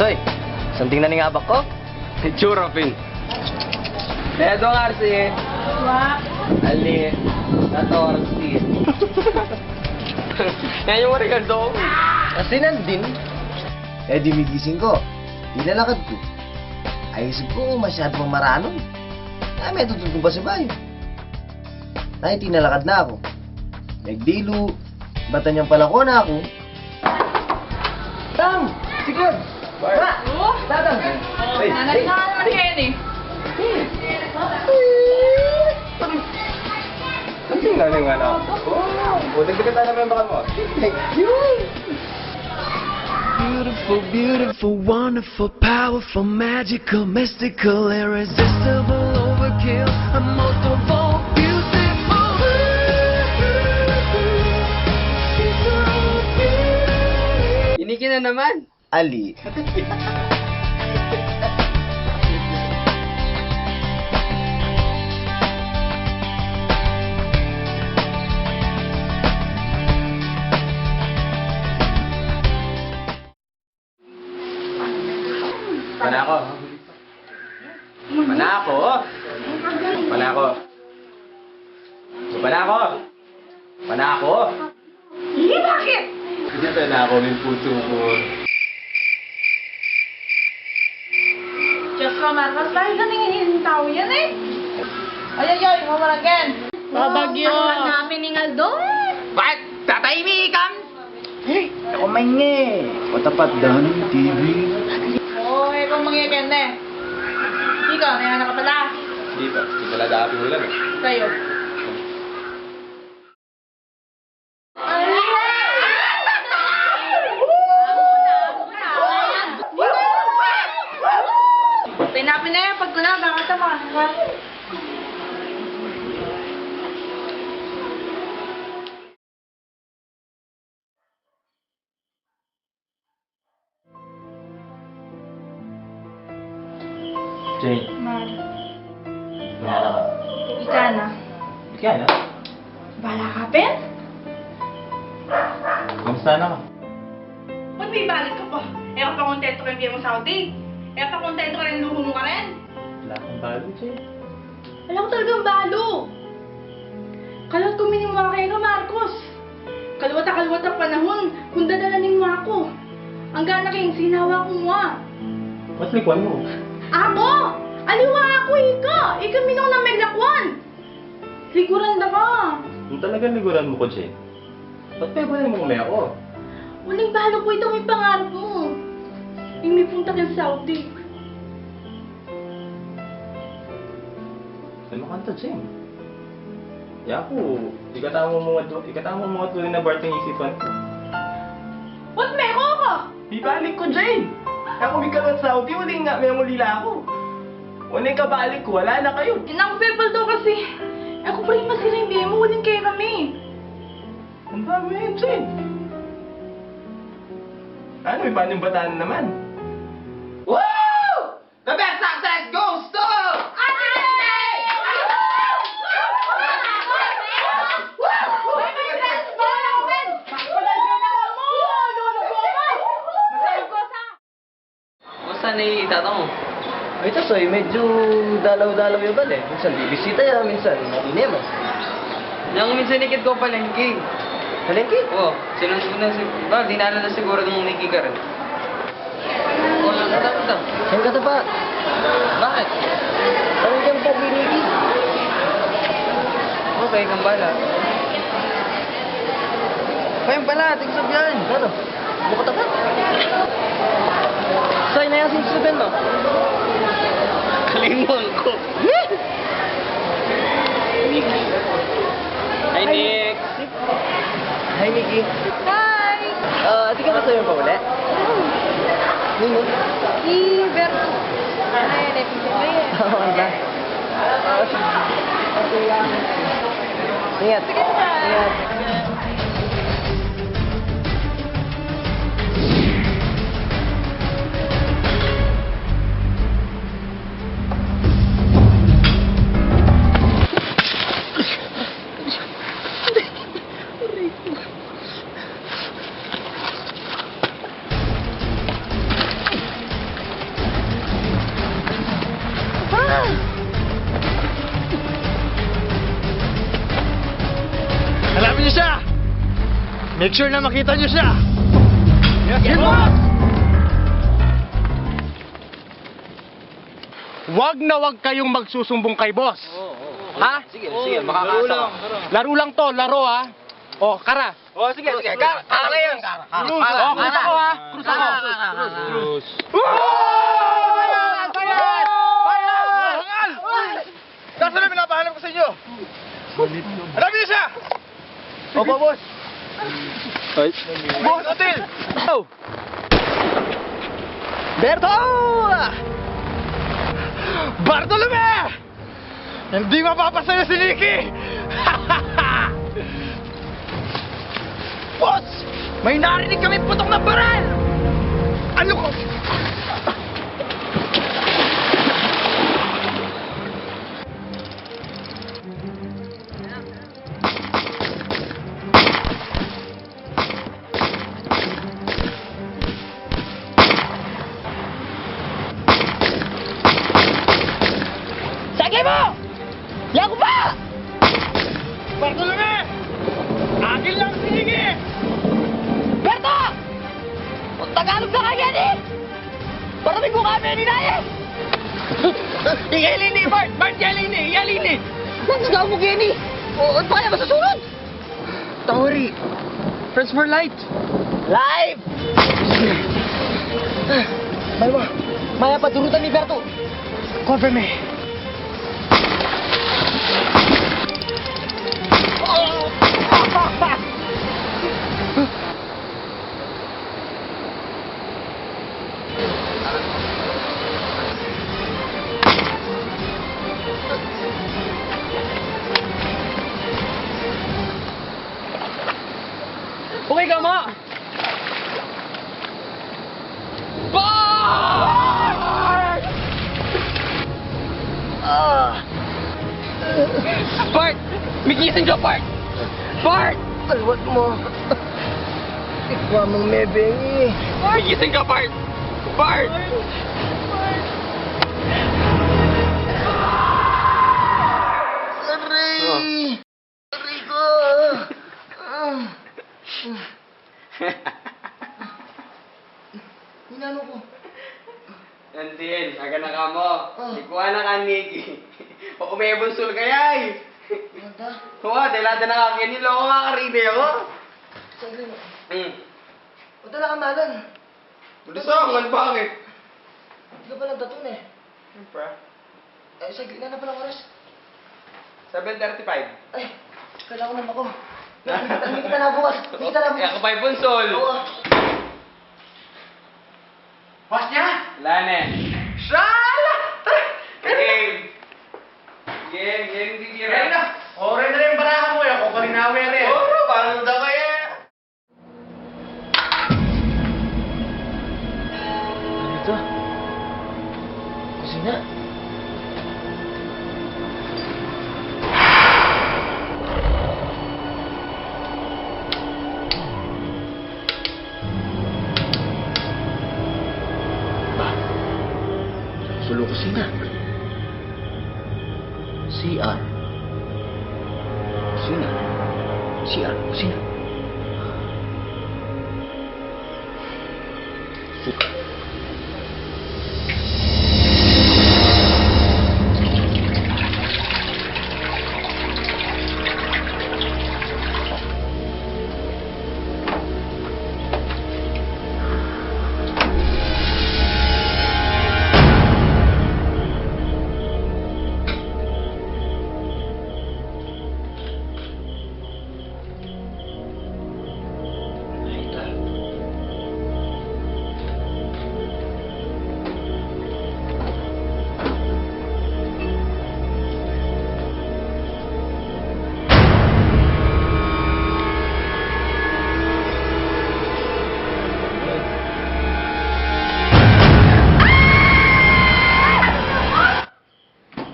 Soy, something na ni nga ba ko? Itsura, Pin. Edo nga, Arsi. Ali. Nato, Arsi. Yan yung Ricardo. Kasi nandin. Eh di migising ko. Inalakad ko. Ayisip ko masyado pang maranong. Ay, may tutulong ba sa bayo? Ay, tinalakad na ako. Nagdilo. Bata niyang palako na ako. Tang! Sige! Ba! Tatang! Ay, Nanan na naman kayo eh. Something na nga na. Oh, dagdagan tayo naman baka mo. Beautiful, beautiful, wonderful, powerful, magical, mystical, irresistible, overkill, and most of all, beautiful. Iniki na naman. Ali. Panako. Panako. Panako. Panako. Panako. Bakit? Hindi panako yung puso ko. Diyos ko, Marcos, dahil ganingin tao yan eh. Ay, mamaragan. Babagyo. Ang namin ni Ngaldo. Bakit? Tatahimikan! Ako may nge. Patapat daw ng TV. Oo, kung mangyagan na eh. Ikaw, may anak ka pala. Hindi pa. Hindi talaga api mo lang eh. Sa'yo. Pinapin na yan, pag kuna, bakit sa mga. Jane, Mahal, bahala ka. ika na. Ikaw na? Bahala ka, Pen? Kamusta na ka? Ba't may balik ka pa? Eh, pa kontento ka yung biyay mo Saudi. Eh, pa kontento ka rin luho mo ka rin. Wala kang bago, Jane. Alam ko talagang balo. Kalawat ko minimwa kayo, Marcos. Kalawat ang panahon kung dadalanin mo ako. Ang gana kayong sinawa ko mo. What's likwan mo? Ako! Aliwa ako, ika! Ika minong na may lakwan! Liguran na ka! Kung talagang liguran mo ko, Jane, ba't pwede mo kumaya ako? Walang balo po ito may pangarap mo. Yung may punta kang Saudi. Ano ka to, Jane? Yaku, ikatama mo mga tuloy na Bart ng isipan ko. What meko ka? Ibalik ko, Jane! Ako may kalat Saudi, uling nga, may ulila ako. Unang kabalik ko, wala na kayo. Inang people daw kasi. Ako pa rin masira yung biyay mo, walang kayo kami. Ang dami yun, Jane. Ano, may paano yung bataan naman? Woo! The best success goes to... Saan ay itata mo? Ay, Soy, medyo dalaw-dalaw yung bal eh. Minsan bibisita yan, minsan inema. Yung minsan nikit ko palengke. Palengke? Oo, sinunod na si... Ba, dinala na siguro nung nikika rin. Oo, dapat daw. Saan ka ta pa? Bakit? Parang dyan pa, binigi. Okay, kang bala. Kayang pala, tigsab yan. Ano? Bukot ka? Soy, na yung sinsuben mo. Kalimon ko. Nick. Hi, Nick. Hi, Nikki. Hi! Di ka ba sa'yo pa uli? Nino? Si Berto. Ay, repite ba yan? Oo, ano ba? Okay lang. Ingat. Sige, bye. Ingat. Make sure na makita niyo siya. Yes, boss! Wag na wag kayong magsusumbong kay boss. Ha? Sige, makakasa ka. Laro lang to, laro ha. O, kara. Sige. Kala yan. O, krus ako ha. Krus ako. Cruz. Bayan! Bayan! Bayan! Nasaan na pinapahanap ko sa inyo? Hanapin niyo siya! Opo, boss. Boss, Otil! Berto! Bartolome! Hindi mapapasayo si Nicky! Boss! May narinig kami putok ng baral! Ano ko? Sagay mo! Yaku pa! Bartolome! Akin lang si Nicky! Berto! Kung Tagalog na kaya ni! Parating mo kami ni Naye! Igalini, Bart! Bart, galini! Galini! Nang sigaw mo, Kenny! O, paano ba susunod? Tawari! Friends for light! Live! Maya pa durutan ni Berto. Cover me! Okay ka, ma? Bart! May gising ka, Bart! Bart! Alwat mo. Ikwa mong mebengi. May gising ka, Bart! Bart! Aray! Aray ko! Inano ko? Nandiyan, aga na ka mo. Ikuha na ka, Nicky. O umebonsul kaya eh. Mata? Oo, delata na ka. Niloko nga karide ako. Sagay mo. Hmm. O tala ka malan. Bulisangan, bakit? Hindi ka pa nagtatun eh. Siyempre. Sagay na pala oras. 7:35. Ay, kailangan naman ako. Hindi kita na bukas. Hindi kita na Kaya bukas. ka pa'y bonsol. Oo. Pas niya? Wala na eh. Shala! Game. Game, hindi Ready na! O, ready na yung barahan mo. Ako pa rin na-aware eh. Oo, paano daw kaya? Dito. Kusina. Solo kusina. CR. Kusina. CR. Kusina. Suka.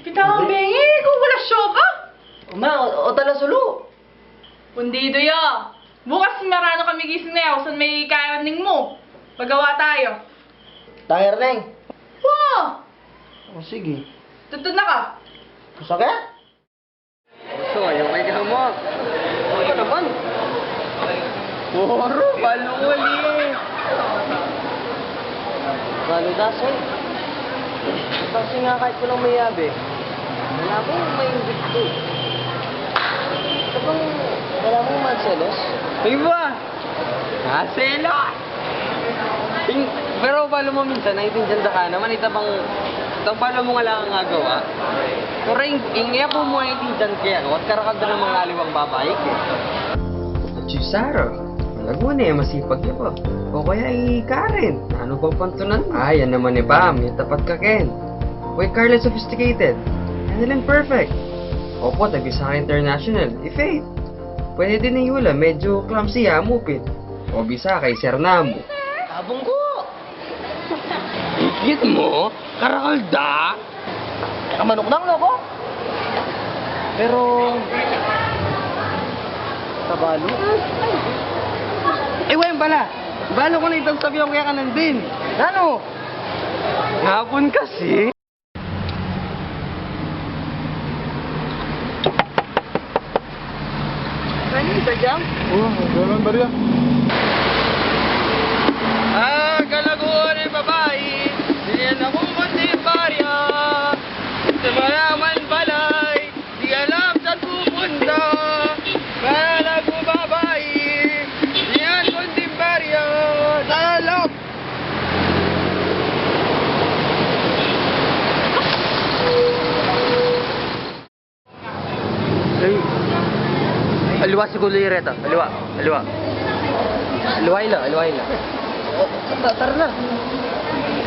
Kita bengi, kung wala syoka. Ma, o tala solo. Pundido ya. Bukas marano kami gising na yaw, saan may kayaning mo. Pagawa tayo. Tayo rin. Wow! O sige. Tutod na ka. Masakit? So, ayaw kay ka mo. Ano naman? Puro, baluli. Balo dasay. Kasi nga kahit walang mayabi, wala mo yung may gusto. Sabang wala mo yung magselos. Iba! Selos! Pero palo mo minsan, naiintindihan ka naman, itabang palo mo nga lang ang agawa. Pero yung po mo ay itindihan kaya, at karakal na ng mga aliwang babae ko. Chisaro, malago na yung masipag niya po. O kaya Karen, ano pa pantunan? Yan naman ni Bam, yung tapat ka Ken. Wait, Carla sophisticated. Handling perfect. Opo, Tagisaka International. Faith. Pwede din ni Yula, medyo clumsy hamupit. O bisa kay Sir Namo. Tabong ko. Ikit mo? Karakalda? Kamanok lang, no ko? Pero... Kabalo? Wayan pala. Balo ko na itong sabi yung kaya ka nandin. Ano? Hapon kasi. Ano ba dyan? Kalaguan ng babae, diyan ako mundi barya. Sa mayaman balay, di alam saan pupunta. Kalagu babae, diyan mundi barya. Talok! Aliwa siguro yung reta. Aliwa. Aliwain lang. Tara na.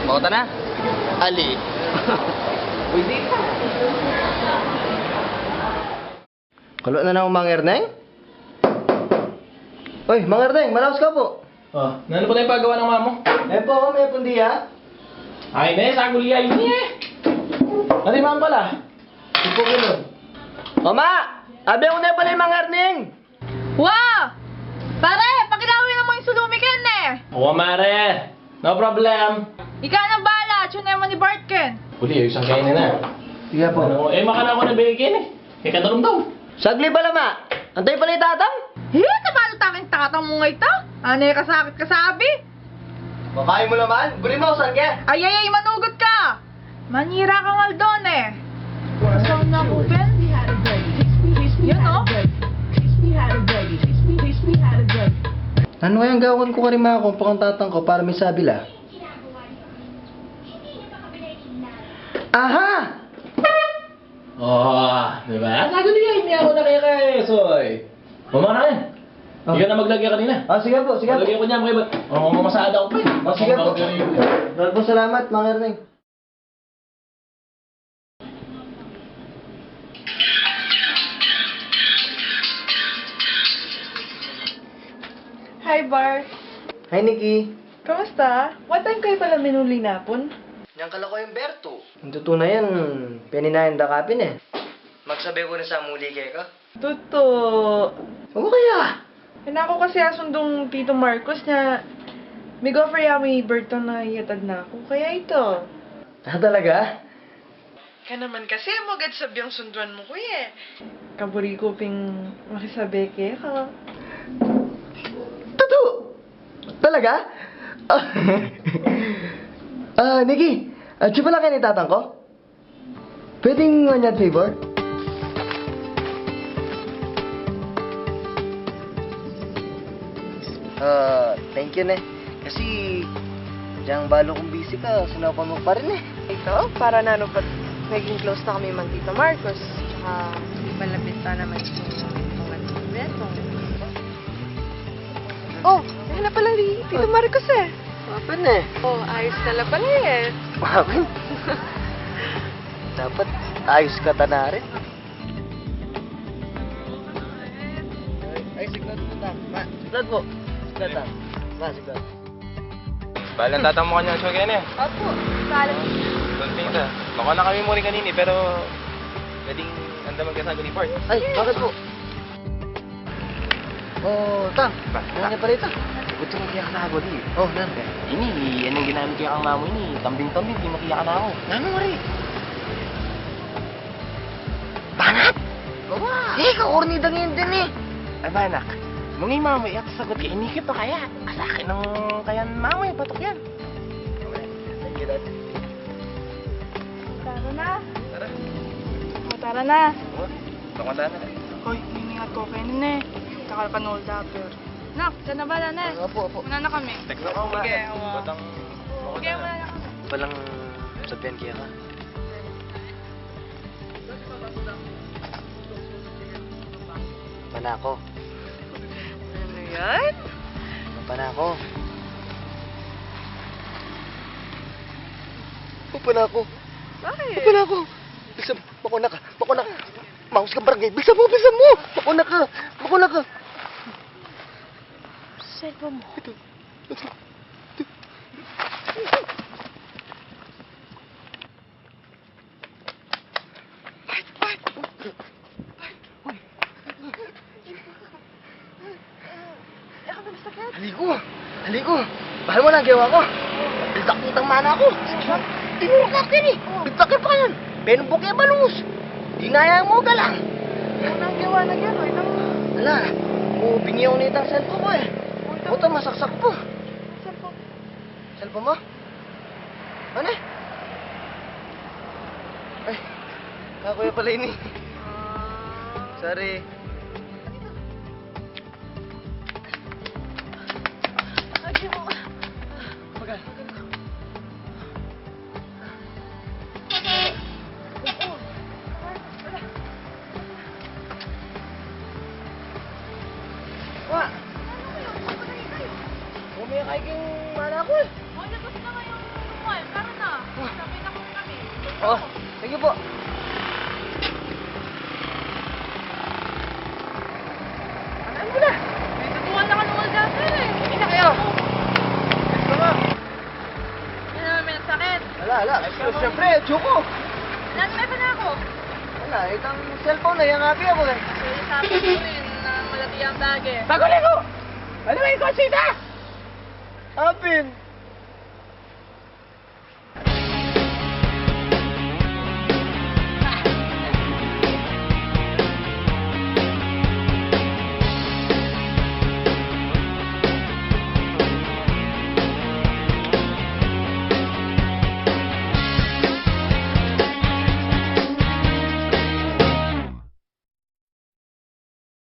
Bakota na? Ali. Pwede. Kalo na naman Mang Erneng? Oy, Mang Erneng, malakas ka po. Oh, ano po na yung paggawa ng mamo? Eh po, may pundiya. Ay, ne, sa guliya yun eh. Ano yung mamo pala? Ipo ko nun. Mama! Abi ko na pala yung Mang Erneng. Wow! Pare, pakilawin naman yung sulumikin eh! Oo, mare. No problem. Ikaw na bala, tsunin mo ni Bartken. Huli, isang kainin na. Sige po. Ano, makana ko na bacon eh. Kaya kadarom daw. Sagli pala ma. Antay pala yung tatang. Nabalo taking tatang mo nga ito. Ano yung kasakit kasabi? Makain mo naman. Buli mo, saan ka? Ay, manugot ka! Manira ka nga doon eh. Saan na ko, Ben? Yan o. Ano kayang gawin ko ka rin mga kumpang tatang ko para may sabila? Aha! Oh, di ba? Sa guliya, hindi ako na kaya soy. Mama na yan. Oh. Ikaw na maglagay kanina. Sige po. Maglagay ko niya, mga iba. Mamasada ako pa eh. Sige po. Lord po, salamat, Mang Erneng. Hi, Bar. Hi, Nikki. Kamusta? What time kayo pala minuli napon? Yang kala ko yung Berto. Ang totoo na yan, peninayan da kapin eh. Magsabi ko na sa muli kayo ka. Tuto. Ano kaya? Ako kasi asundong Tito Marcos na may offer yami Berto na ihatag na ako. Kaya ito. Talaga? Ka naman kasi magad sabi ang sunduan mo kuya. Kaburi ko ping makisabi kaya ka. Totoo? Talaga? Nikki, siya pala kayo ni tatang ko? Pwedeng manyad favor? Thank you, ne. Kasi, diyang balo kong busy ka, sinapan mo pa rin eh. Ito, para na pa naging close na kami mang Tito Marcos. Tsaka, malapit pa naman yung Berto. Oh, yan na pala ni Tito Marcos eh. Mapan eh. Oh, ayos na pala eh. Mapan? Dapat ayos ka ta na rin. Ay, signal po ta. Signal po. Signal ta. Signal. Balang tatang mo kanya siya ganyan eh. Opo, salat. Don't think na. Baka na kami muli kanini pero pwedeng andaman ka sa guli part. Ay, bakit po? Tang. Ano niya pala ito? Gusto mo kaya ka na agad eh. Oh, nan. Ini, yan ang ginamit kaya kang mamo ini. Tambing-tambing, di makiya ka na ako. Ano nga rin? Banak! Eh, kakornidang yun din eh. Ay, banak. Nung yung mamaya, sagot ka, inikip pa kaya. Sa akin ng kaya mamaya, patok yan. Thank you, Dad. Tara na. Tara. Tara na. Pakala na. Hoy, hiningat ko kayo nun eh. Kakal-kanol dapper. Nak, dyan na ba na eh? Opo. Muna na kami. Text ako nga. Sige, oo. Batang... Sige, muna na kami. Walang sabihan kaya ka. Panako. Ano yan? Panako. Panako. Bakit? Panako. Bilisan mo. Makuna ka. Makuna ka. Maus ka barangay. Bilisan mo. Bilisan mo. Makuna ka. Makuna ka. Cellphone mo. Ito. Haligo. Bahal mo na ang gawa ko. Nagdakitang mana ako. Tinurok ka akin eh. Nagdakit pa yan. Benumbok yung balungus. Dinaya mo ka lang. Unang gawa na gano'n. Wala. Ubingi ako nitang cellphone ko eh. Buto, masaksak po. Cellphone. Cellphone mo? Ano eh? Ay, kakuya pala ini. Sorry. Magal. Wa. Bumiyay kay king mana ko eh. Oh, tapos na ngayong mall. Tara na. Sabi na ko kami. Oh, sige po. Ano mo na? May tutuwan na kanungal dapper eh. Hindi na kayo. Let's go. Yan naman may nasakit. Wala. Siyempre, Chuko. Lan, may pa na ako. Wala, itang cellphone na yung happy ako eh. Sige, sabi ko rin na malati ang bag eh. Baguli ko! Ano ba yung konsita? Apin.